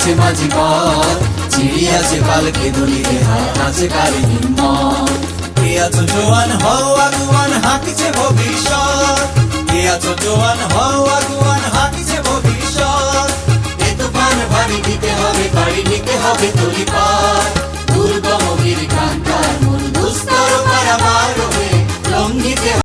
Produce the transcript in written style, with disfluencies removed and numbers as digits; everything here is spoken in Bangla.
আছে মাঝি পথ, চিড়ি আছে পালকে দলিতে হাত আছে কারে হিম্মত। কে আছো জোয়ান হও আগুয়ান হাঁকিছে ভবিষ্যৎ, কে আছো জোয়ান হও আগুয়ান হাঁকিছে ভবিষ্যৎ। এ তুফান ভারী দিতে হবে, পাড়ি দিতে হবে তলি পার।